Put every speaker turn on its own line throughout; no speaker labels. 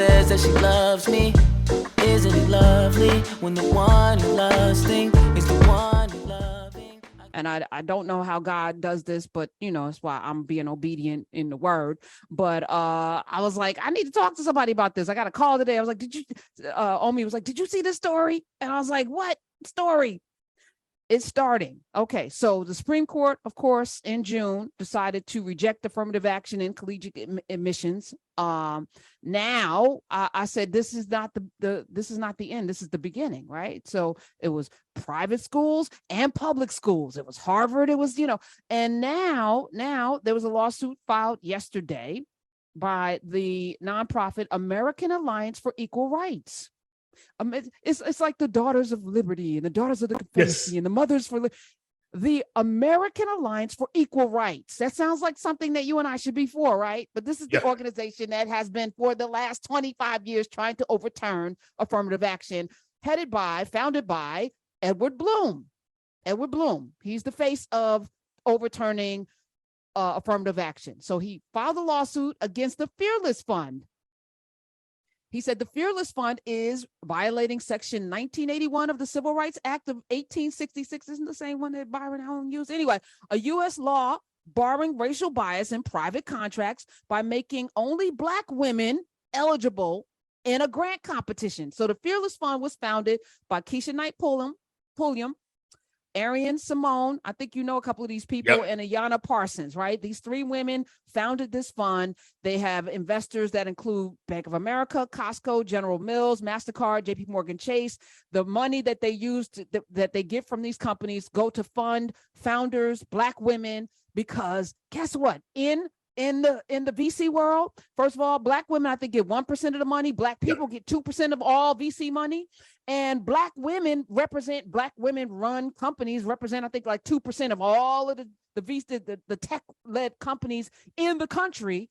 says that she loves me. Isn't it lovely when the one you loving is the one you're loving?
And I don't know how God does this, but that's why I'm being obedient in the word. But I was like, I need to talk to somebody about this. I got a call today. I was like, did you Omi was like, did you see this story? And I was like, what story? It's starting. Okay, so the Supreme Court, of course, in June decided to reject affirmative action in collegiate admissions. Now I said this is not this is not the end. This is the beginning, right? So it was private schools and public schools. It was Harvard. It was and now there was a lawsuit filed yesterday by the nonprofit American Alliance for Equal Rights. It's like the Daughters of Liberty and the Daughters of the Confederacy and the Mothers for the American Alliance for Equal Rights. That sounds like something that you and I should be for, right? But this is the organization that has been for the last 25 years trying to overturn affirmative action, founded by Edward Bloom. Edward Bloom. He's the face of overturning affirmative action. So he filed a lawsuit against the Fearless Fund. He said the Fearless Fund is violating Section 1981 of the Civil Rights Act of 1866. Isn't the same one that Byron Allen used? Anyway, a U.S. law barring racial bias in private contracts by making only Black women eligible in a grant competition. So the Fearless Fund was founded by Keisha Knight Pulliam, Arian Simone, I think you know a couple of these people, and Ayanna Parsons, right? These three women founded this fund. They have investors that include Bank of America, Costco, General Mills, MasterCard, JP Morgan Chase. The money that they use that they get from these companies go to fund founders, Black women, because guess what? In the VC world, first of all, Black women, I think, get 1% of the money. Black people get 2% of all VC money. And Black women run companies represent, I think, like 2% of all of the tech-led companies in the country.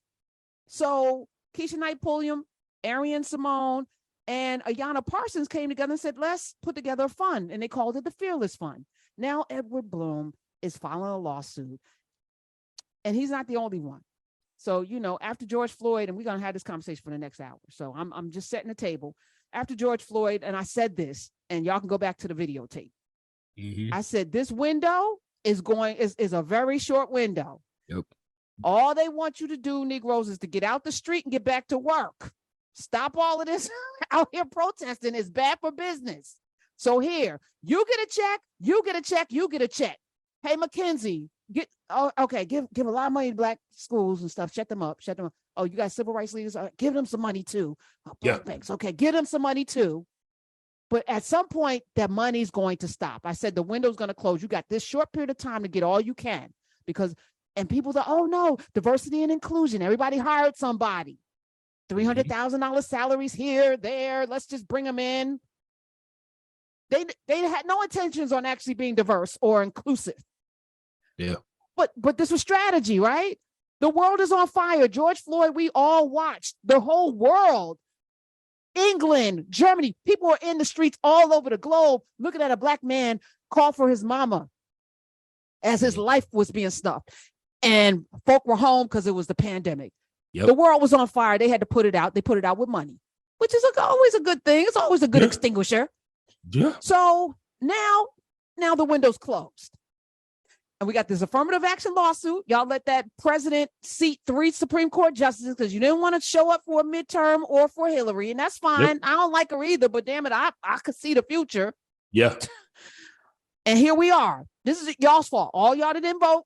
So Keisha Knight Pulliam, Arian Simone, and Ayanna Parsons came together and said, let's put together a fund. And they called it the Fearless Fund. Now Edward Bloom is filing a lawsuit. And he's not the only one. So, after George Floyd, and we're going to have this conversation for the next hour. So I'm just setting the table. After George Floyd, and I said this, and y'all can go back to the videotape. Mm-hmm. I said, this window is a very short window.
Yep.
All they want you to do, Negroes, is to get out the street and get back to work. Stop all of this out here protesting. It's bad for business. So here, you get a check, you get a check, you get a check. Hey, McKinsey, give a lot of money to Black schools and stuff. Shut them up. Oh, you got civil rights leaders? Give them some money too. Black banks. Okay, give them some money too. But at some point, that money's going to stop. I said the window's going to close. You got this short period of time to get all you can, and people say, oh no, diversity and inclusion. Everybody hired somebody. $300,000 salaries here, there. Let's just bring them in. They had no intentions on actually being diverse or inclusive.
Yeah.
But this was strategy, right? The world is on fire. George Floyd, we all watched. The whole world. England, Germany, people are in the streets all over the globe looking at a Black man call for his mama as his life was being snuffed. And folk were home because it was the pandemic. Yep. The world was on fire. They had to put it out. They put it out with money, which is always a good thing. It's always a good extinguisher.
Yeah.
So now the window's closed. And we got this affirmative action lawsuit. Y'all let that president seat 3 Supreme Court justices because you didn't want to show up for a midterm or for Hillary. And that's fine. Yep. I don't like her either, but damn it, I could see the future.
Yeah.
And here we are. This is y'all's fault. All y'all that didn't vote.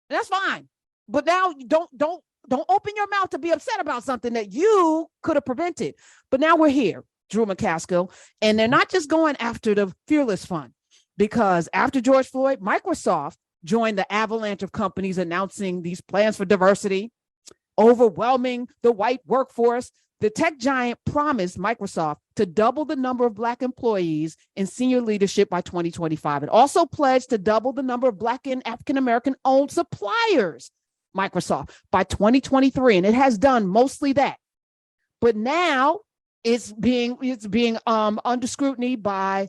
And that's fine. But now don't open your mouth to be upset about something that you could have prevented. But now we're here, Drew McCaskill. And they're not just going after the Fearless Fund, because after George Floyd, Microsoft joined the avalanche of companies announcing these plans for diversity, overwhelming the white workforce. The tech giant promised Microsoft to double the number of Black employees in senior leadership by 2025. It also pledged to double the number of Black and African-American owned suppliers, Microsoft, by 2023. And it has done mostly that. But now it's being under scrutiny by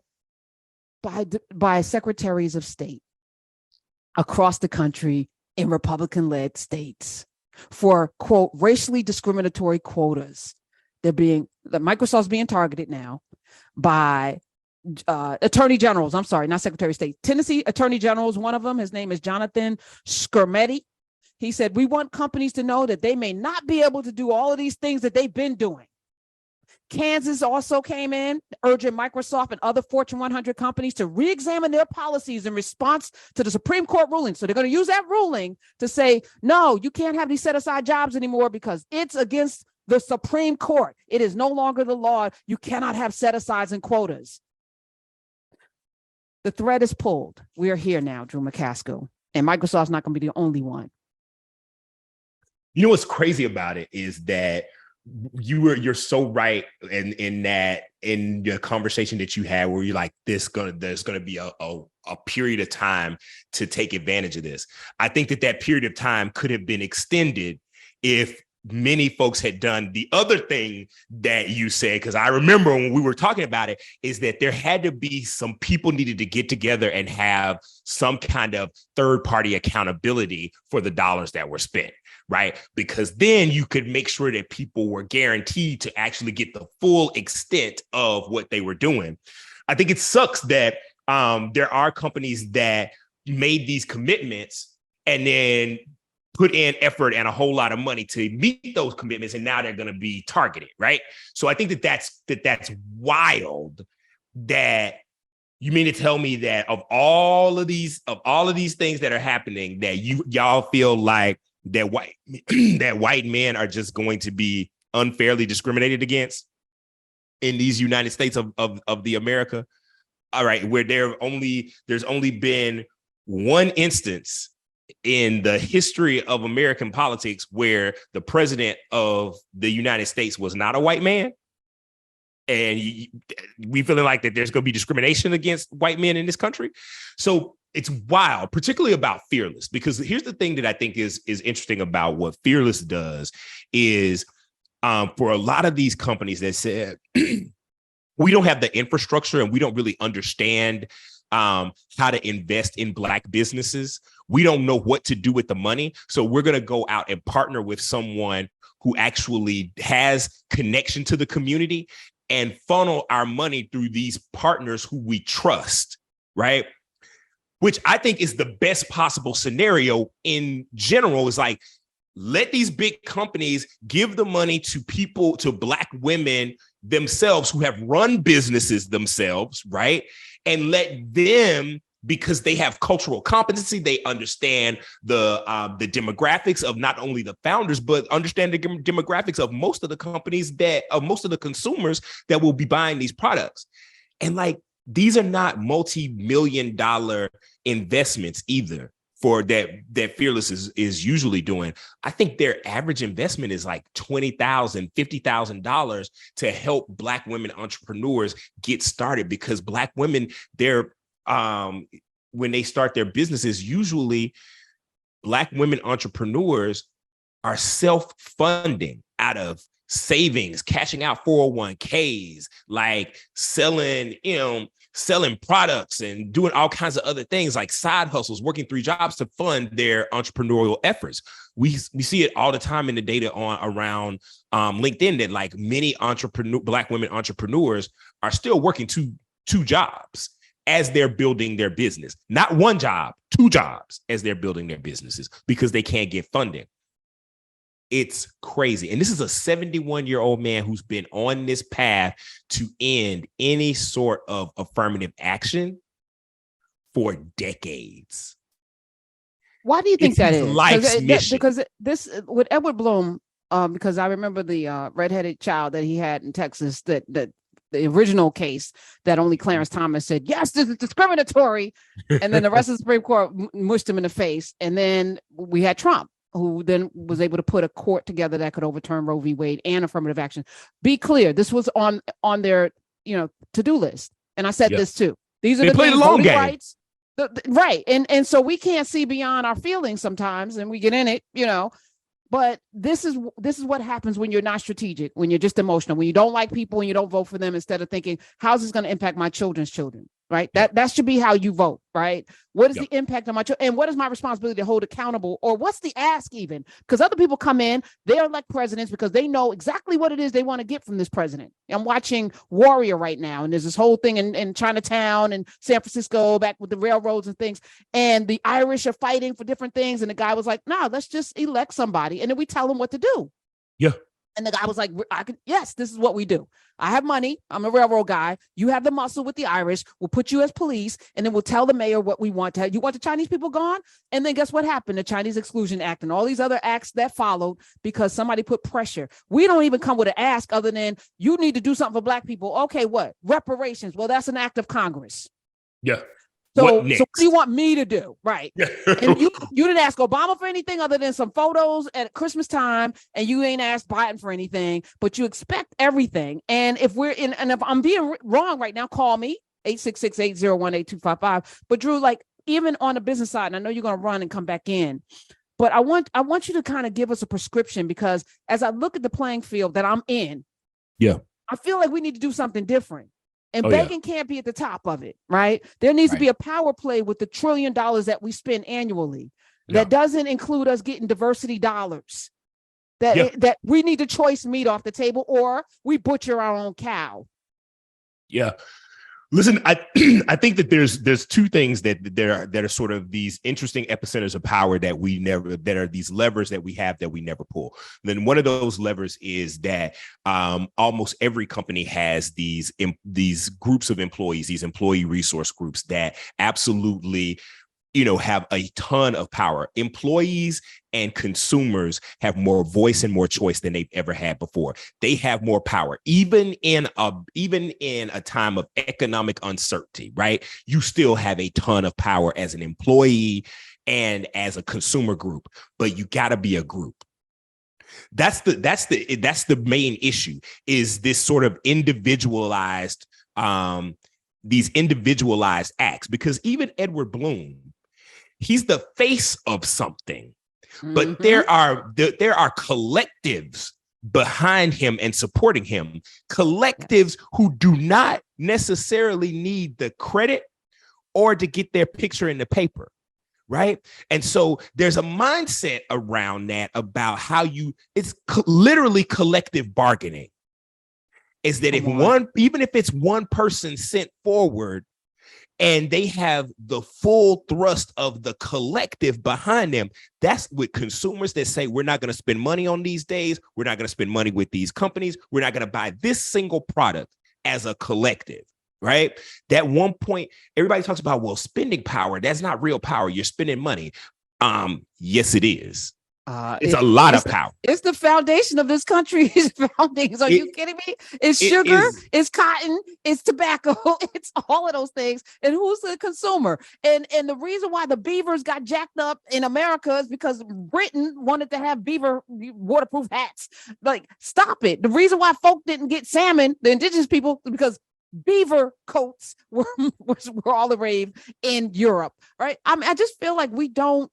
secretaries of state across the country in Republican-led states for, quote, racially discriminatory quotas. Microsoft's being targeted now by attorney generals. I'm sorry, not Secretary of State. Tennessee attorney generals, one of them, his name is Jonathan Skrmetti. He said, we want companies to know that they may not be able to do all of these things that they've been doing. Kansas also came in urging Microsoft and other Fortune 100 companies to re-examine their policies in response to the Supreme Court ruling. So they're going to use that ruling to say, no, you can't have these set-aside jobs anymore because it's against the Supreme Court. It is no longer the law. You cannot have set-asides and quotas. The thread is pulled. We are here now, Drew McCaskill, and Microsoft's not going to be the only one.
You know what's crazy about it is that you're so right in the conversation that you had where you're like, there's gonna be a period of time to take advantage of this. I think that period of time could have been extended if many folks had done the other thing that you said, because I remember when we were talking about it, is that there had to be some people needed to get together and have some kind of third-party accountability for the dollars that were spent, right? Because then you could make sure that people were guaranteed to actually get the full extent of what they were doing. I think it sucks that there are companies that made these commitments and then put in effort and a whole lot of money to meet those commitments, and now they're going to be targeted, right? So I think that's wild. That you mean to tell me that of all of these things that are happening, that y'all feel like that white men are just going to be unfairly discriminated against in these United States of the America? All right, where there's only been one instance in the history of American politics where the president of the United States was not a white man, and we feeling like that there's going to be discrimination against white men in this country. So it's wild, particularly about Fearless, because here's the thing that I think is interesting about what Fearless does is for a lot of these companies that said we don't have the infrastructure and we don't really understand how to invest in Black businesses. We don't know what to do with the money. So we're going to go out and partner with someone who actually has connection to the community and funnel our money through these partners who we trust, right? Which I think is the best possible scenario in general, is like, let these big companies give the money to people, to Black women themselves who have run businesses themselves, right? And let them, because they have cultural competency, they understand the demographics of not only the founders, but understand the demographics of most of the companies most of the consumers that will be buying these products. And like, these are not multi-million-dollar investments either for that Fearless is usually doing. I think their average investment is like $20,000, $50,000 to help Black women entrepreneurs get started, because Black women, when they start their businesses, usually Black women entrepreneurs are self-funding out of savings, cashing out 401ks, like selling products and doing all kinds of other things like side hustles, working 3 jobs to fund their entrepreneurial efforts. We see it all the time in the data around LinkedIn that like many Black women entrepreneurs are still working two jobs as they're building their business. Not one job, 2 jobs as they're building their businesses because they can't get funding. It's crazy. And this is a 71-year-old man who's been on this path to end any sort of affirmative action for decades.
Why do you think that is?
Life's mission.
Because this with Edward Bloom, because I remember the redheaded child that he had in Texas, that the original case that only Clarence Thomas said, yes, this is discriminatory. And then the rest of the Supreme Court mushed him in the face. And then we had Trump, who then was able to put a court together that could overturn Roe v. Wade and affirmative action. Be clear, this was on their to-do list. And I said this too. These are the things, voting rights. Right. And so we can't see beyond our feelings sometimes, and we get in it, but this is what happens when you're not strategic, when you're just emotional, when you don't like people and you don't vote for them, instead of thinking, how's this going to impact my children's children? right? That should be how you vote, right? What is
Yep.
the impact on my children? And what is my responsibility to hold accountable? Or what's the ask even? Because other people come in, they elect presidents because they know exactly what it is they want to get from this president. I'm watching Warrior right now, and there's this whole thing in Chinatown and San Francisco back with the railroads and things. And the Irish are fighting for different things. And the guy was like, no, let's just elect somebody. And then we tell them what to do.
Yeah.
And the guy was like, yes, this is what we do. I have money. I'm a railroad guy. You have the muscle with the Irish. We'll put you as police, and then we'll tell the mayor what we want to. You want the Chinese people gone? And then guess what happened? The Chinese Exclusion Act and all these other acts that followed because somebody put pressure. We don't even come with an ask other than you need to do something for Black people. Okay, what? Reparations. Well, that's an act of Congress.
Yeah.
So
What
what do you want me to do? Right. And you didn't ask Obama for anything other than some photos at Christmas time, and you ain't asked Biden for anything, but you expect everything. And if I'm being wrong right now, call me 866-801-8255. But Drew, like even on the business side, and I know you're going to run and come back in, but I want you to kind of give us a prescription, because as I look at the playing field that I'm in,
yeah,
I feel like we need to do something different. And
Oh,
begging can't be at the top of it, right? There needs to
Right.
be a power play with the $1 trillion that we spend annually.
Yeah.
That doesn't include us getting diversity dollars. That we need to choice meat off the table, or we butcher our own cow.
Yeah. Listen, I think that there's two things that are sort of these interesting epicenters of power that are these levers that we have that we never pull. And then one of those levers is that almost every company has these groups of employees, these employee resource groups that absolutely, have a ton of power. Employees and consumers have more voice and more choice than they've ever had before. They have more power, even in a time of economic uncertainty, right? You still have a ton of power as an employee and as a consumer group, but you got to be a group. That's the main issue, is this sort of individualized, these individualized acts, because even Edward Bloom, he's the face of something, but there are collectives behind him and supporting him, collectives who do not necessarily need the credit or to get their picture in the paper, right? And so there's a mindset around that about how it's literally collective bargaining, is that even if it's one person sent forward, and they have the full thrust of the collective behind them, that's with consumers that say, we're not going to spend money on these days. We're not going to spend money with these companies. We're not going to buy this single product as a collective, right? That one point, everybody talks about, well, spending power, that's not real power. You're spending money. Yes, it is. It's a lot of power.
It's the foundation of this country's foundings. Are you kidding me? It's sugar, it's cotton, it's tobacco, it's all of those things. And who's the consumer? And the reason why the beavers got jacked up in America is because Britain wanted to have beaver waterproof hats. Like, stop it. The reason why folk didn't get salmon, the indigenous people, because beaver coats were all the rave in Europe, right? I just feel like we don't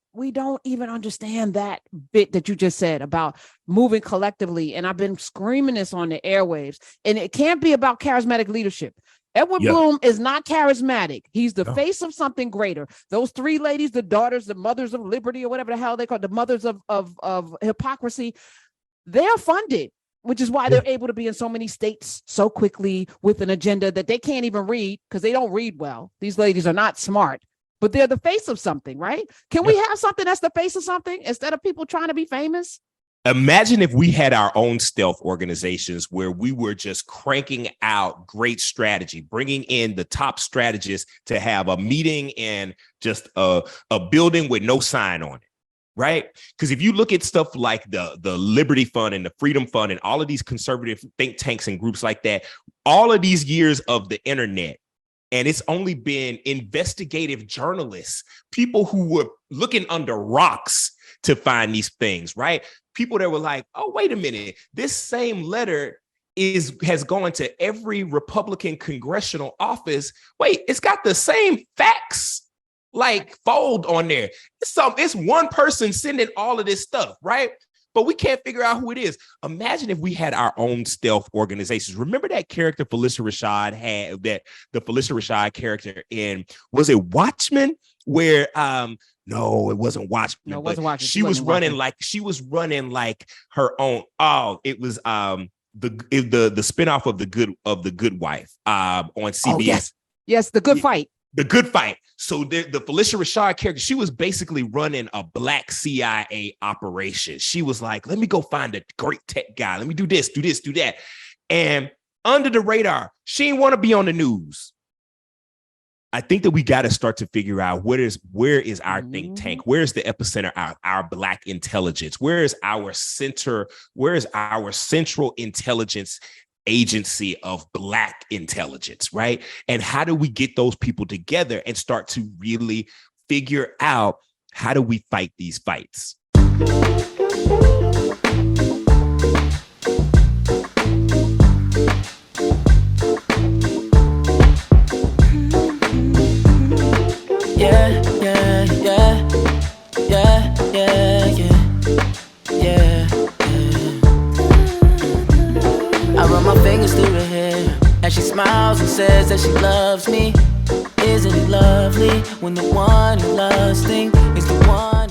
even understand that bit that you just said about moving collectively. And I've been screaming this on the airwaves, and it can't be about charismatic leadership. Edward Bloom is not charismatic. He's the face of something greater. Those three ladies, the daughters, the mothers of liberty, or whatever the hell they call it, the mothers of hypocrisy, they're funded, which is why they're able to be in so many states so quickly with an agenda that they can't even read, because they don't read well. These ladies are not smart, but they're the face of something, right? Can we have something that's the face of something instead of people trying to be famous?
Imagine if we had our own stealth organizations where we were just cranking out great strategy, bringing in the top strategists to have a meeting in just a building with no sign on it. Right? Because if you look at stuff like the Liberty Fund and the Freedom Fund and all of these conservative think tanks and groups like that, all of these years of the internet, and it's only been investigative journalists, people who were looking under rocks to find these things, right? People that were like, oh, wait a minute, this same letter has gone to every Republican congressional office. Wait, it's got the same facts like fold on there. It's one person sending all of this stuff, right? but we can't figure out who it is. Imagine if we had our own stealth organizations. Remember that character Felicia Rashad had, that the Felicia Rashad character in, was it Watchmen? Where no, it wasn't Watchmen.
No, it wasn't Watchmen.
She was running like her own. Oh, it was the spinoff of the Good Wife on CBS.
Oh, yes, The Good Fight.
The Good Fight. So the Felicia Rashad character, she was basically running a black CIA operation. She was like, let me go find a great tech guy. Let me do this, do that. And under the radar, she didn't want to be on the news. I think that we got to start to figure out where is our think tank? Where is the epicenter of our black intelligence? Where is our center? Where is our central intelligence agency of black intelligence, right? And how do we get those people together and start to really figure out how do we fight these fights?
I run my fingers through her hair as she smiles and says that she loves me. Isn't it lovely when the one you're lusting is the one